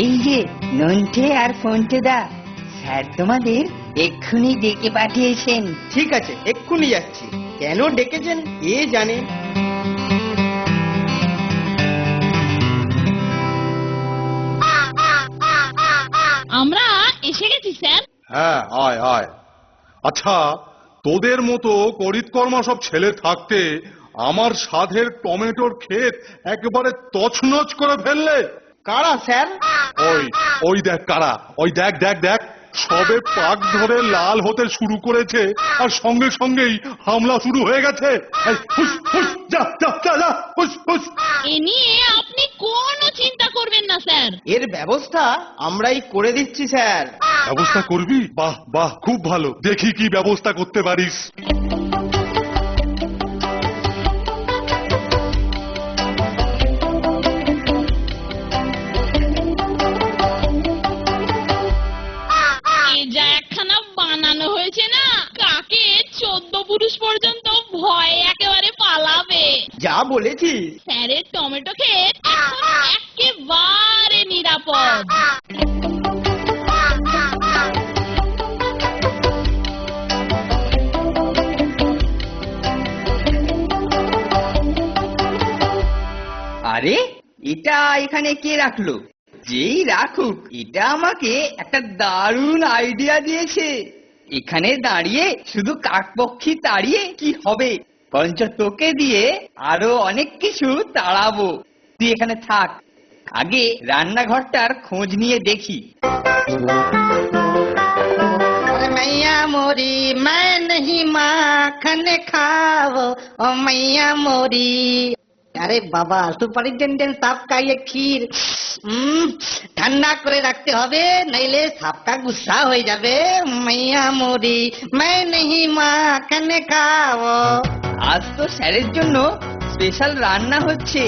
এই যে নন্টে আর ফন্টে দা, স্যার তোমাদের এক্ষুনি ডেকে পাঠিয়েছেন। ঠিক আছে, এক্ষুনি যাচ্ছি। কেন ডেকেছেন কে জানে। আমরা এসে গেছি স্যার। হ্যাঁ, আয় আয়। আচ্ছা, তোদের মতো করিতকর্মা সব ছেলে থাকতে আমার সাধের টমেটোর ক্ষেত একেবারে তছনছ করে ফেললে। কারা স্যার? ওই ওই দেখ কারা, ওই দেখ দেখ দেখ, সবে পাক ধরে লাল হতে শুরু করেছে আর সঙ্গে সঙ্গেই হামলা শুরু হয়ে গেছে। এই, হুস, হুস, যা যা যা যা, হুস, হুস। এ নিয়ে আপনি কোনো চিন্তা করবেন না স্যার। এর ব্যবস্থা আমরাই করে দিচ্ছি স্যার। ব্যবস্থা করবি? বাহ বাহ, খুব ভালো। দেখি কি ব্যবস্থা করতে পারিস। এ যা একখানা বানানো হয়েছে না, কাকে 14 পুরুষ পর্যন্ত ভয়ে একেবারে পালাবে। যা বলেছিস। স্যারের টমেটো ক্ষেত এখন একেবারে নিরাপদ। আরে এটা এখানে কে রাখলো? যেই রাখুক, এটা আমাকে একটা দারুণ আইডিয়া দিয়েছে। এখানে দাঁড়িয়ে শুধু কাকপক্ষী তাড়িয়ে কি হবে, বরঞ্চ তোকে দিয়ে আরো অনেক কিছু তাড়াবো। তুই এখানে থাক, আগে রান্নাঘরটার খোঁজ নিয়ে দেখি। मैया मोरी मैं नहीं माखन खाओ ओ मैया मोरी। अरे बाबा सुपारिटेंडेंट साहब का ये खीर ঠান্ডা করে রাখতে হবে, নইলে সাপটা গুসা হয়ে যাবে। मैया मोरी मैं नहीं माखन खाओ। আজ তো স্যারের জন্য স্পেশাল রান্না হচ্ছে।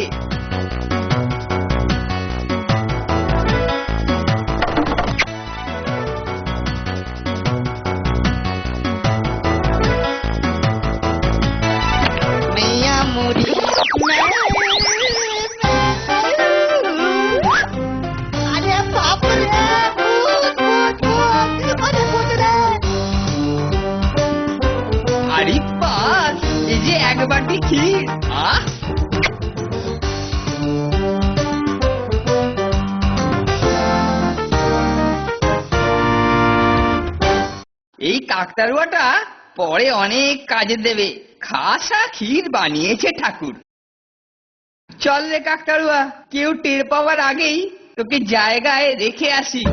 मैया मोरी अरे बाप रे भूत भूत भूत अरे भूत रे। আরে বাস, এই যে এক বাটি ক্ষীর। আহ, এই কাকতারুয়াটা পরে অনেক কাজে দেবে। খাসা ক্ষীর বানিয়েছে ঠাকুর। চল রে কাকতারুয়া, কেউ টের পাওয়ার আগেই তোকে জায়গায় রেখে আসি।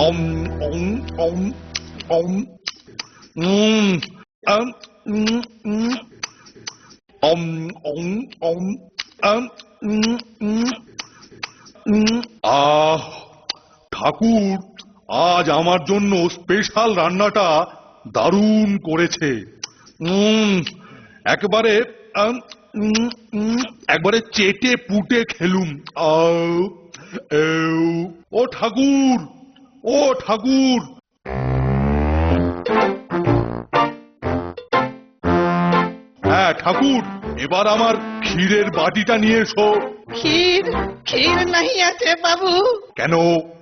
ওম ওম ওম ওম উম আম উম উম ওম ওম ওম আম উম উম উম। আহ, ঠাকুর আজ আমার জন্য স্পেশাল রান্নাটা দারুণ করেছে। একেবারে একবারে চেটে পুটে খেলুম। আউ, এউ। ও ঠাকুর, ও ঠাকুর। হ্যাঁ ঠাকুর, এবার আমার ক্ষীরের বাটিটা নিয়ে এসো। खीर खीर नहीं আছে বাবু। কেন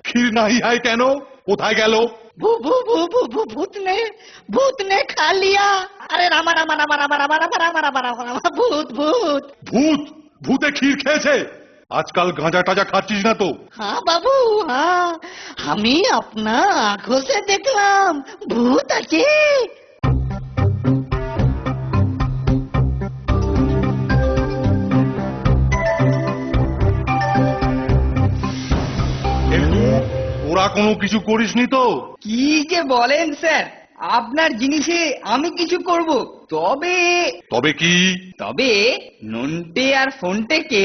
ক্ষীর নাহি হয় কেন? কোথায় গেল? भू भू भू भू भू भूत ने खा लिया। अरे रामा रामा रामा रामा रामा रामा रामा रामा रामा रामा भूत भूत। ভূত? ভূতে ক্ষীর খেয়েছে? আজকাল গাঁজা টাজা খাচ্ছিস না তো? हाँ बाबू हाँ, আমি আপনার আঁখো সে দেখলাম ভূত আছে। কিন্তু ওরা কোনো কিছু করিসনি তো? কি যে বলেন স্যার, আপনার জিনিসে আমি কিছু করব? তবে তবে কি? তবে নন্টে আর ফন্টেকে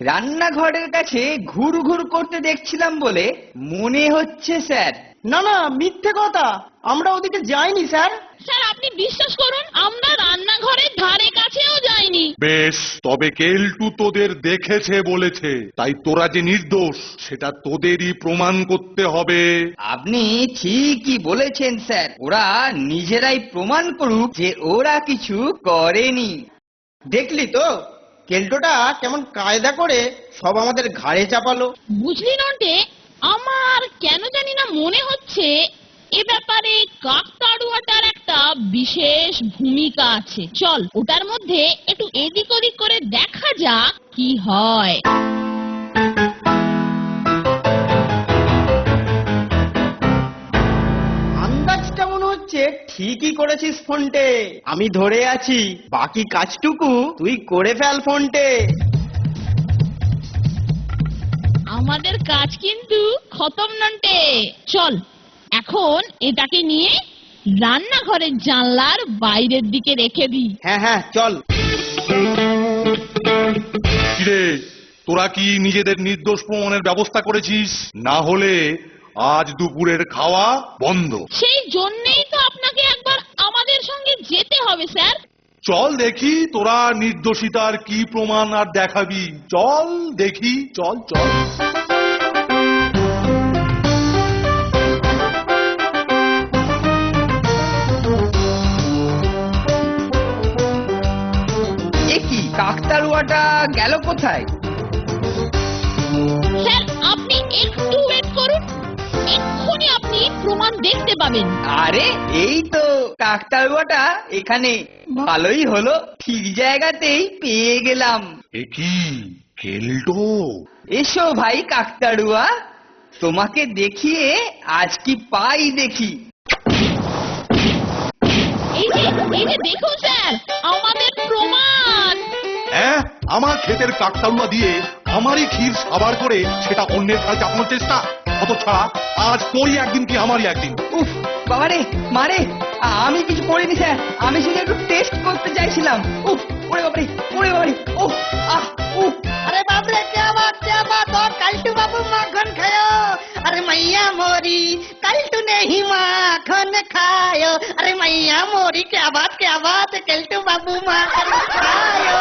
রান্নাঘরের কাছে ঘুর ঘুর করতে দেখছিলাম বলে মনে হচ্ছে স্যার। না না, মিথ্যে কথা, আমরা ওদিকে যাইনি স্যার। স্যার আপনি বিশ্বাস করুন, আমরা রান্নাঘরের ধারে কাছেও যাই যায়নি। বেশ, তবে কেলটু তোদের দেখেছে বলেছে, তাই তোরা যে নির্দোষ সেটা তোদেরই প্রমাণ করতে হবে। আপনি ঠিকই বলেছেন স্যার, ওরা নিজেরাই প্রমাণ করুক যে ওরা কিছু করেনি। দেখলি তো কেল্টোটা কেমন কায়দা করে সব আমাদের ঘাড়ে চাপালো। বুঝলি নন্টে, আমার কেন জানি না মনে হচ্ছে এ ব্যাপারে কাকতাড়ুয়াটার একটা বিশেষ ভূমিকা আছে। চল ওটার মধ্যে একটু এদিক ওদিক করে দেখা যাক কি হয়। আন্দাজটা মনে হচ্ছে ঠিকই করেছিস ফোনটে। আমি ধরে আছি, বাকি কাজটুকু তুই করে ফেল ফোনটে। আমাদের কাজ কিন্তু খতম নন্টে। চল এখন এটাকে নিয়ে রান্নাঘরের জানলার বাইরের দিকে রেখে দিই। হ্যাঁ হ্যাঁ চল। কিরে, তোরা কি নিজেদের নির্দোষ প্রমাণের ব্যবস্থা করেছিস? না হলে আজ দুপুরের খাওয়া বন্ধ। সেই জন্যেই তো আপনাকে একবার আমাদের সঙ্গে যেতে হবে স্যার। চল দেখি তোরা নির্দোষিতার কি প্রমাণ আর দেখাবি। চল দেখি, চল চল। এ কি, কাকতাড়ুয়াটা গেল কোথায়? স্যার আপনি একটু ওয়েট করুন, এক্ষুনি আপনি প্রমাণ দেখতে পাবেন। আরে এই তো কাকতাড়ুয়াটা এখানে। ভালোই হলো, ঠিক জায়গাতেই পেয়ে গেলাম। এ কি কেল্টো? এসো ভাই কাকতাড়ুয়া, তোমাকে দেখিয়ে আজ কি পাই দেখি। এই যে দেখুন স্যার, আমাদের প্রমাণ। হ্যাঁ, আমার ক্ষেতের কাকতাড়ুয়া দিয়ে আমারই ক্ষীর সাবার করে সেটা অন্যের ঘরে চাপানোর চেষ্টা। অত ছাড়া আজ তোরই একদিন কি আমারই একদিন। উফ বাবারে, মারে, আমি কিছু করিনি স্যার, আমি শুধু একটু টেস্ট করতে চাইছিলাম। উফ, ওরে বাবারে, ওরে বাবারে, উফ, আহ, উফ। अरे बाप रे क्या बात और कल्टू बाबू माखन खायो। अरे मैया मोरी कल्टू ने ही माखन खायो। अरे मैया मोरी क्या बात कल्टू बाबू माखन खायो।